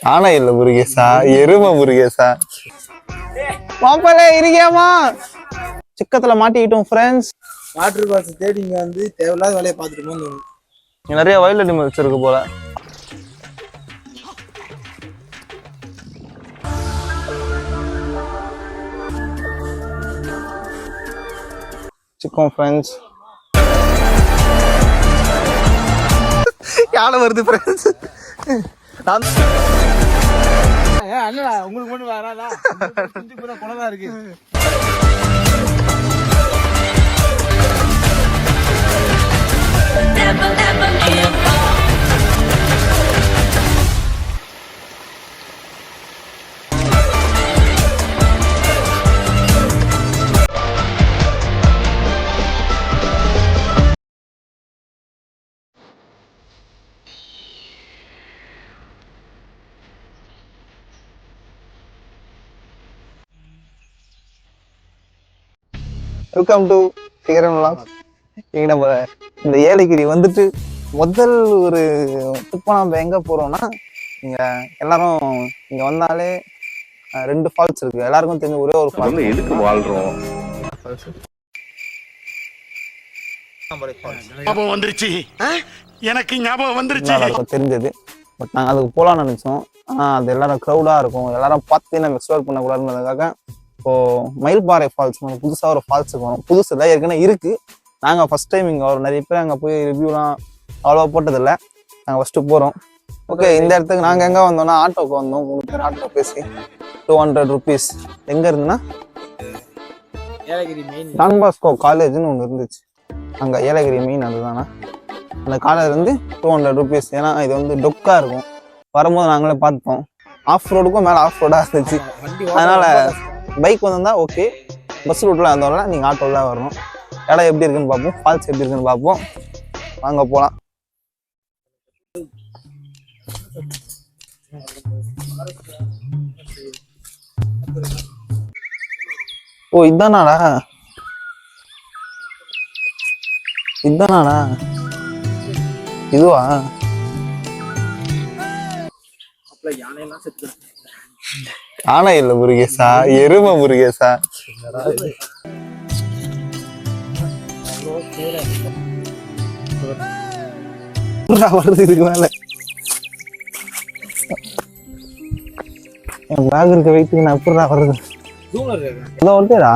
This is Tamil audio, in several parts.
யானை இல்ல முருகேசா, எருமை முருகேசா. மாப்பிள்ளை இருக்கியாமா? சிக்கத்துல மாட்டிக்கிட்டோம் ஃப்ரெண்ட்ஸ். வாட்டர் பால்ஸ் தேடி இங்க வந்து தேவையில்லாத வேலையை பார்த்துட்டு நிறைய வைல்ட் அனிமல்ஸ் இருக்கு போல. Chicken friends. யானை வருது ஃப்ரெண்ட்ஸ். அண்ணா உங்களுக்கு மட்டும் வராதா? குளதான் இருக்கு. வெல்கம் டு சிகரம் வ்ளாக்ஸ். நம்ம இந்த ஏலகிரி வந்துட்டு முதல் ஒரு இப்போ நம்ம எங்கே போகிறோம்னா, இங்கே எல்லாரும் இங்கே வந்தாலே 2 ஃபால்ஸ் இருக்கு. எல்லாருக்கும் தெரிஞ்ச ஒரே ஒரு ஃபால்ஸ். எதுக்கு வாழ்றோம்? ஞாபகம் வந்துருச்சு, எனக்கு ஞாபகம் வந்துருச்சு. எல்லாருக்கும் தெரிஞ்சது. பட் நாங்கள் அதுக்கு போகலான்னு நினச்சோம். ஆனால் அது எல்லாரும் க்ரௌடாக இருக்கும், எல்லாரும் பார்த்து நம்ம எக்ஸ்ப்ளோர் பண்ணக்கூடாதுன்றதுக்காக இப்போ மயில்பாறை ஃபால்ஸ் புதுசாக ஒரு ஃபால்ஸுக்கு வரும். புதுசு தான் ஏற்கனவே இருக்குது. நாங்கள் ஃபஸ்ட் டைம் இங்கே வரோம். நிறைய பேர் அங்கே போய் ரிவ்யூலாம் அவ்வளோவா போட்டதில்லை. நாங்கள் ஃபஸ்ட்டு போகிறோம். ஓகே, இந்த இடத்துக்கு நாங்கள் எங்கே வந்தோம்னா ஆட்டோக்கு வந்தோம். 3 பேர் ஆட்டோ பேசி 200 ருபீஸ். எங்கே இருந்துன்னா ஏலகிரி மெயின் டான் பாஸ்கோ காலேஜ்னு ஒன்று இருந்துச்சு அங்கே. ஏலகிரி மெயின் அதுதானா? அந்த காலேஜ் வந்து 200 ருபீஸ். ஏன்னா இது வந்து டொக்காக இருக்கும். வரும்போது நாங்களே பார்த்துப்போம். ஆஃப் ரோடுக்கும் மேலே ஆஃப் ரோடாக இருந்துச்சு. அதனால் பைக் வந்திருந்தா ஓகே, பஸ் ரூட்டில் வந்தோம்னா நீங்கள் ஆட்டோவில் தான் வரணும். இடம் எப்படி இருக்குன்னு பார்ப்போம், ஃபால்ஸ் எப்படி இருக்குன்னு பார்ப்போம். வாங்க போகலாம். ஓ இதானாடா, இதானாடா இதுவா? யானை இல்ல முருகேசா, எருமை முருகேசா. வருது இதுக்கு மேல. என் பேக் இருக்க வெயிட்டுக்கு நான் எப்படா வருது? வருதுடா.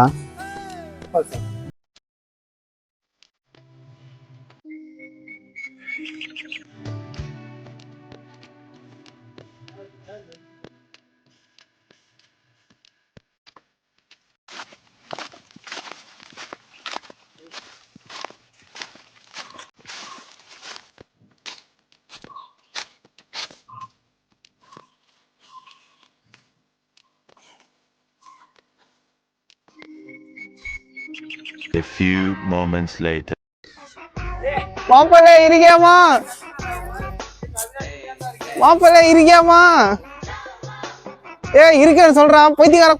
A few moments later. மாப்பிள்ளை இருக்கியாமா? மாப்பிள்ளை இருக்கியாமா? இருக்கேன்னு சொல்றான் பைத்தியக்கார.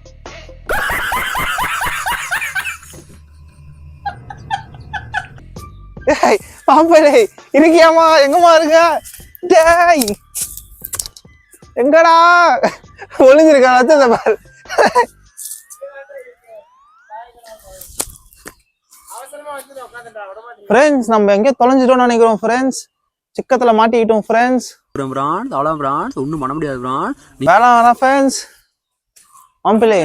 மாப்பிள்ளை இருக்கியாமா? எங்கம்மா இருக்க? டேய் எங்கடா ஒளிஞ்சிருக்கான்? பாரு ஃப்ரெண்ட்ஸ், நம்ம எங்கே தொலைஞ்சிட்டோம்னு நினைக்கிறோம் ஃப்ரெண்ட்ஸ். சிக்கத்துல மாட்டிக்கிட்டோம் ஃப்ரெண்ட்ஸ். ஒன்றும் பண்ண முடியாது வேணாம் ஃப்ரெண்ட்ஸ். மாம்பிள்ளை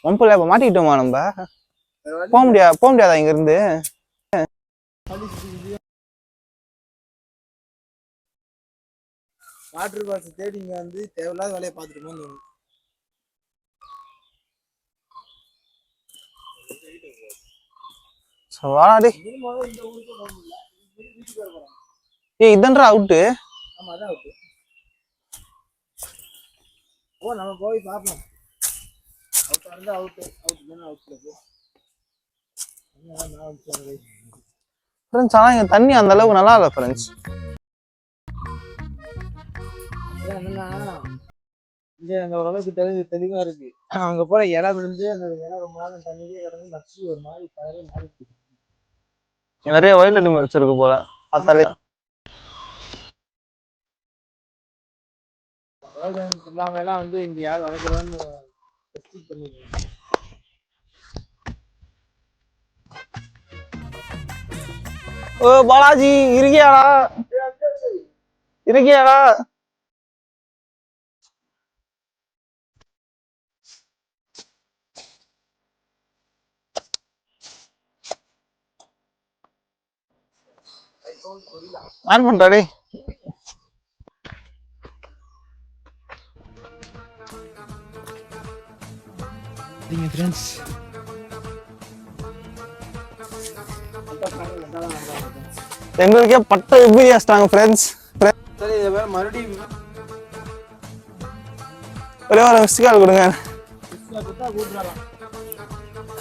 மாம்பிள்ளை இப்போ மாட்டிக்கிட்டோமா? நம்ம போக முடியாதா இங்க இருந்து? வாட்டர் பால்ஸ் தேடி இங்க வந்து தேவையில்லாத வேலையை பார்த்துட்டு வாடா. இதன்றா அவுட்டு. ஆமா அதான் அவுட்டு. ஓ நம்ம போய் பார்ப்போம். அவுட் இருந்தா அவுட், அவுட் தான அவுட்ல போ. ஃப்ரெண்ட்ஸ், ஆனா இங்க தண்ணி அந்த அளவுக்கு நல்லா இல்ல ஃப்ரெண்ட்ஸ். இங்க அங்க ஓரளவுக்கு தெளிவா இருக்கு. அங்க போற இடம் விழுந்து அந்த இடம் ரொம்ப நாள் தண்ணியே கிடந்து நச்சு ஒரு மாதிரி கலரே மாறி. நிறைய வயல் அனிமல்ஸ் இருக்கு போல பார்த்தாலே. எல்லாமே எல்லாம் வந்து இங்க யார் வளர்க்குறான்னு பண்ணிருக்காங்க. ஓ பாலாஜி இருக்கியாடா? இருக்கியாடா? ஆன் பண்றாடே. ஃப்ரெண்ட்ஸ் எங்களுக்கே பட்ட எப்படி வச்சிட்டாங்க ஃப்ரெண்ட்ஸ். சரி இதை மறுபடியும் ஒரே ஒரு மிஸ்ட் கால் கொடுங்க.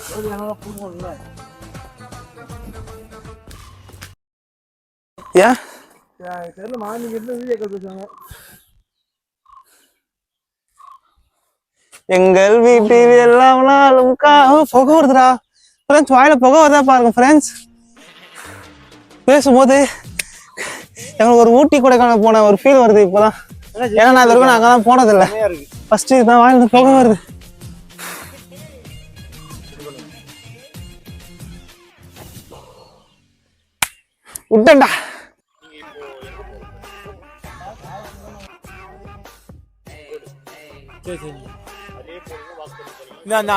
கூப்பிடலாம் கூப்பிடல ஏன் தெரியல மார்னிங் இருந்து வீடியோ கால் பேசுவாங்க. எங்கள் வீட்டில் எல்லாம் நாளும் புகை வருதுடா ஃப்ரெண்ட்ஸ். வாயில புகை வருதா பாருங்க ஃப்ரெண்ட்ஸ். பேசும்போது எங்களுக்கு ஒரு ஊட்டி கொடைக்கானல் போன ஒரு ஃபீல் வருது இப்போதான். ஏன்னா நான் இது வரைக்கும் நான் அங்கதான் போனதில்லை. ஃபர்ஸ்ட் இதுதான் வாயில புகை வருது. விட்டேன்டா.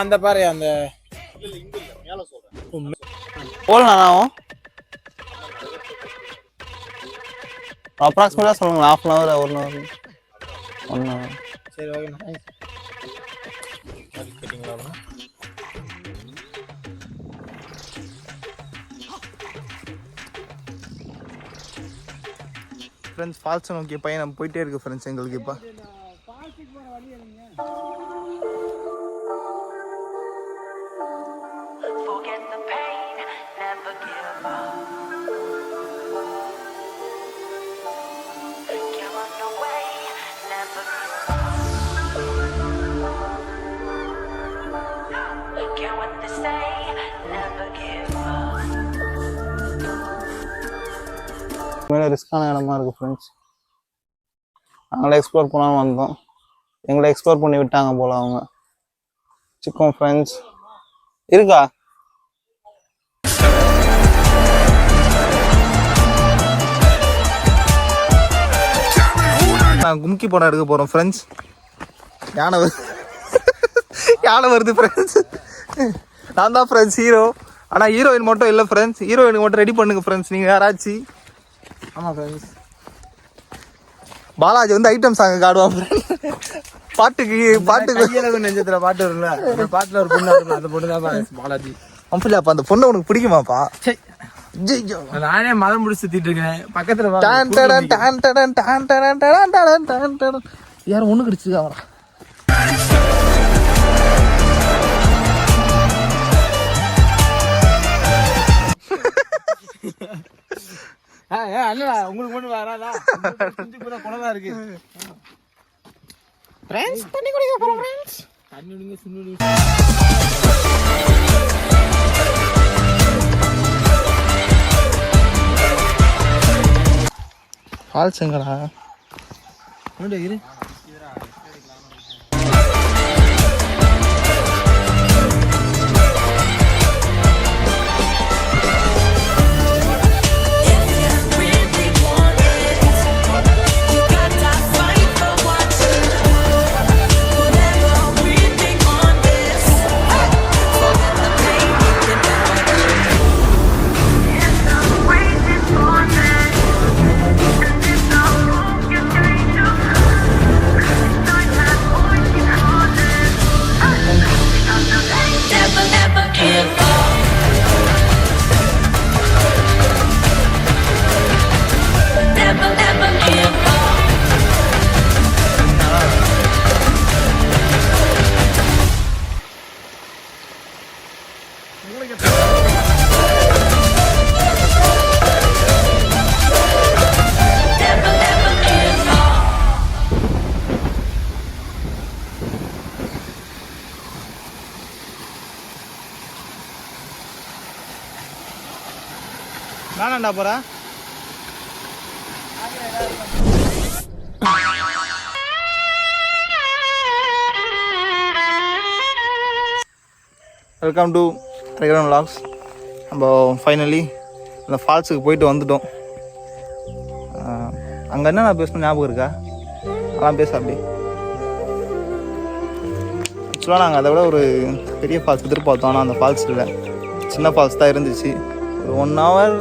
அந்த பாரு அந்த போகலாம். அப்ராக்சிமேட்டாக சொல்லுங்களா? 1/2 hour 1 hour 1 hour. சரி ஓகே. ஃப்ரெண்ட்ஸ் ஃபால்ஸ் நோக்கி பையன் போயிட்டே இருக்கு ஃப்ரெண்ட்ஸ். எங்களுக்கு இப்போ மேலே ரிஸ்கான இடமா இருக்கு ஃப்ரெண்ட்ஸ். நாங்களே எக்ஸ்ப்ளோர் பண்ணாமல் வந்தோம். எங்களை எக்ஸ்ப்ளோர் பண்ணி விட்டாங்க போல அவங்க. சிக்கோம் ஃப்ரெண்ட்ஸ் இருக்கா? நான் கும்கி படம் எடுக்க போகிறோம் ஃப்ரெண்ட்ஸ். யானை வருது ஃப்ரெண்ட்ஸ். நான் தான் ஃப்ரெண்ட்ஸ் ஹீரோ. ஆனால் ஹீரோயின் மட்டும் இல்லை ஃப்ரெண்ட்ஸ். ஹீரோயினுக்கு மட்டும் ரெடி பண்ணுங்க ஃப்ரெண்ட்ஸ் நீங்கள் யாராச்சும். ஆமாம் ஃப்ரெண்ட்ஸ். பாலாஜி வந்து ஐட்டம் சாங் ஆடுவான் பாட்டுக்கு நெஞ்சத்துல பாட்டு வரும்ல, அந்த பாட்டுல ஒரு பொண்ணு இருக்கும், அந்த பொண்ணு தான் பாலாஜி. அம்பிளா அப்ப அந்த பொண்ணு உனக்கு பிடிக்குமாப்பா? நானே மதம் முடிச்சு சுத்திட்டு இருக்கேன் பக்கத்துல. யாரும் ஒண்ணு கிடைச்சிருக்கா அவரா? அண்ணா உங்களுக்கு மட்டும் வராதா? குணமா இருக்கு. தண்ணி குடிக்க போறோம் ஃப்ரெண்ட்ஸ். தண்ணி குடிங்க சுண்ணி. ஃபால்ஸ் எங்கடா? இரு வேணாண்டா போகிறா வெல்கம் டு ரெகுலர் vlogs. நம்ம ஃபைனலி அந்த ஃபால்ஸுக்கு போயிட்டு வந்துட்டோம். அங்கே என்ன நான் பேசணும் ஞாபகம் இருக்கா? அதெல்லாம் பேச அப்படி ஆக்சுவலாக நாங்கள் அதை விட ஒரு பெரிய ஃபால்ஸ் எதிர்பார்த்தோம். ஆனால் அந்த ஃபால்ஸ் இல்லை, சின்ன ஃபால்ஸ் தான் இருந்துச்சு. ஒரு 1 hour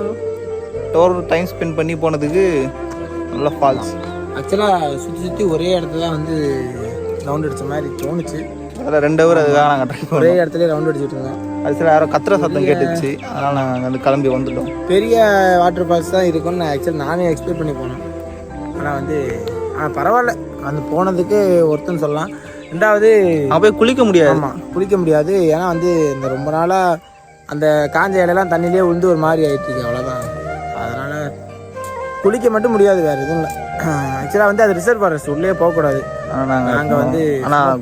டோர் டைம் ஸ்பெண்ட் பண்ணி போனதுக்கு நல்ல ஃபால்ஸ். ஆக்சுவலாக சுற்றி ஒரே இடத்துல தான் வந்து ரவுண்ட் அடித்த மாதிரி தோணுச்சு. அதில் 2 hour அதுக்காக நாங்கள் ட்ரை ஒரே பண்ணோம். இடத்துல ரவுண்ட் அடிச்சுட்டு இருந்தோம். அது சில யாரோ கத்துற சத்தம் கேட்டுச்சு, அதனால் நாங்கள் அங்கே வந்து கிளம்பி வந்துட்டோம். பெரிய வாட்டர் ஃபால்ஸ் தான் இருக்கும்னு நான் ஆக்சுவலி நானே எக்ஸ்பெக்ட் பண்ணி போனேன். ஆனால் பரவாயில்ல, அந்த போனதுக்கு ஒருத்தன்னு சொல்லலாம். 2வது அங்கே போய் குளிக்க முடியாது. ஆமாம், குளிக்க முடியாது. ஏன்னா வந்து இந்த ரொம்ப நாளாக அந்த காஞ்ச இலையெல்லாம் தண்ணியிலே விழுந்து ஒரு மாதிரி ஆகிட்டுருக்கு, அவ்வளோதான். அதனால் குளிக்க மட்டும் முடியாது, வேறு எதுவும் இல்லை. ஆக்சுவலாக வந்து அது ரிசர்வ் ஃபாரஸ்ட், உள்ளே போகக்கூடாது. நாங்கள் வந்து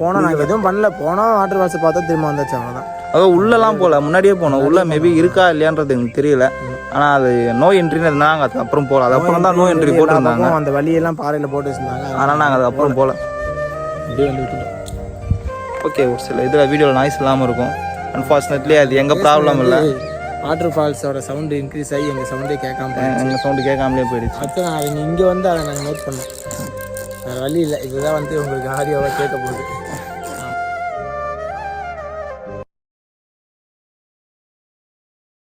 போனோம், நாங்கள் எதுவும் பண்ணல, போனோம் வாட்டர் ஃபால்ஸை பார்த்தா திரும்ப வந்தாச்சு, அவ்வளோதான். அதாவது உள்ளெல்லாம் போகல, முன்னாடியே போனோம். உள்ள மேபி இருக்கா இல்லையான்றது எனக்கு தெரியல. ஆனால் அது நோ என்ட்ரின்னு இருந்தாங்க, அது அப்புறம் போகல. அது அப்புறம் தான் நோ என்ட்ரி போட்டுருந்தாங்க. அந்த வழியெல்லாம் பாறையில் போட்டு வச்சுருந்தாங்க. ஆனால் நாங்கள் அது அப்புறம் போகல. அப்படியே வந்து விட்டுட்டோம். ஓகே, ஒரு சில இதில் வீடியோவில் நாய்ஸ் இல்லாமல் இருக்கும். அன்ஃபார்ச்சுனேட்லி அது எங்கள் ப்ராப்ளம் இல்லை. வாட்டர் ஃபால்ஸோட சவுண்டு இன்க்ரீஸ் ஆகி எங்கள் சவுண்டே கேட்காம எங்கள் சவுண்டு கேட்காமலே போயிடுச்சு. அடுத்து நான் இங்கே வந்து அதை நாங்கள் நோட் பண்ணோம். வேறு வழி இல்லை, இதுதான் வந்து உங்களுக்கு ஆடியோவாக கேட்க போகுது.